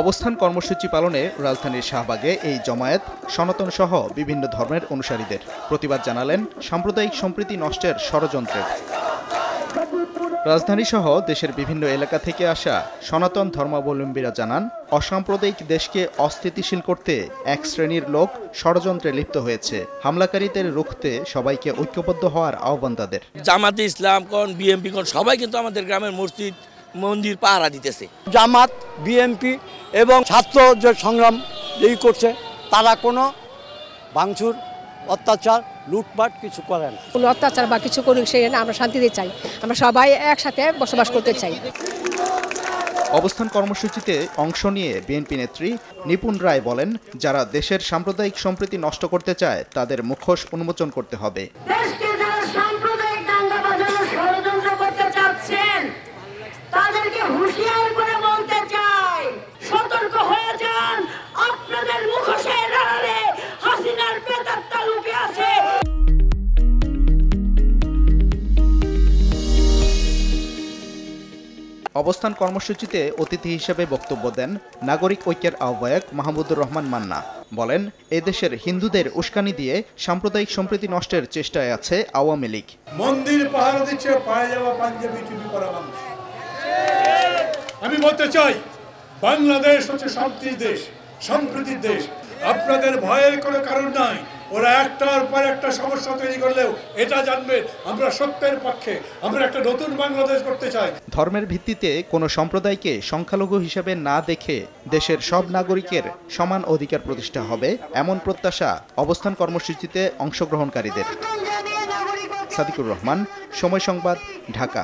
অবস্থান কর্মসূচি পালনে রাজধানীর শাহবাগে এই জমায়েত সনাতন সহ বিভিন্ন ধর্মের অনুসারীদের প্রতিবাদ জানালেন সাম্প্রদায়িক সম্প্রীতি নষ্টের ষড়যন্ত্রের। রাজধানী সহ দেশের বিভিন্ন এলাকা থেকে আসা সনাতন ধর্মাবলম্বীরা জানান, অসাম্প্রদায়িক দেশকে অস্থিতিশীল করতে এক শ্রেণীর লোক ষড়যন্ত্রে লিপ্ত হয়েছে। হামলাকারীদের রুখতে সবাইকে ঐক্যবদ্ধ হওয়ার আহ্বান তাদের। জামাতে ইসলাম কোন বিএনপি কোন সবাই কিন্তু আমাদের গ্রামের মসজিদ মন্দির পাহারা দিতেছে। জামাত, বিএনপি এবং ছাত্র যে সংগ্রাম যেই করছে তারা কোনো ভাঙচুর, অত্যাচার, লুটপাট কিছু করে না। কোনো অত্যাচার বা কিছু করুক সেই না, আমরা শান্তিতে চাই। আমরা সবাই একসাথে বসবাস করতে চাই। অবস্থান কর্মসূচিতে অংশ নিয়ে বিএনপি নেত্রী নিপুণ রায় বলেন, যারা দেশের সাম্প্রদায়িক সম্প্রীতি নষ্ট করতে চায় তাদের মুখোশ উন্মোচন করতে হবে। দেশকে যারা সাম্প্রদায়িক দাঙ্গা বাজানোর ষড়যন্ত্র করতে চাচ্ছেন তাদেরকে হুঁশিয়ার করে বলতে চাই, সতর্ক হয়ে যান। আপনাদের মুখোশের আড়ালে হাসিনার প্রেতাত্মা লুকে আছে। অবস্থান কর্মসূচিতে অতিথি হিসেবে বক্তব্য দেন নাগরিক ঐক্যের আহ্বায়ক মাহমুদুর রহমান মান্না। বলেন, এদেশের হিন্দুদের উস্কানি দিয়ে সাম্প্রদায়িক সম্প্রীতি নষ্টের চেষ্টায় আছে আওয়ামী লীগ। মন্দির পাহারা দিচ্ছে পায়ে যাওয়া পাঞ্জাবি টুপি পরা মানুষ। আমি বলতে চাই, বাংলাদেশ হচ্ছে শান্তির দেশ, সম্প্রীতির দেশ। আপনাদের ভয়ের কোনো কারণ নাই। ওরা একটার পর একটা সমস্যা তৈরি করলেও এটা জানবেন আমরা সত্যের পক্ষে, আমরা একটা নতুন বাংলাদেশ করতে চাই। ধর্মের ভিত্তিতে কোনো সম্প্রদায়কে সংখ্যালঘু হিসেবে না দেখে দেশের সব নাগরিকের সমান অধিকার প্রতিষ্ঠা হবে, এমন প্রত্যাশা অবস্থান কর্মসূচিতে অংশগ্রহণকারীদের। সাদিকুর রহমান, সময় সংবাদ, ঢাকা।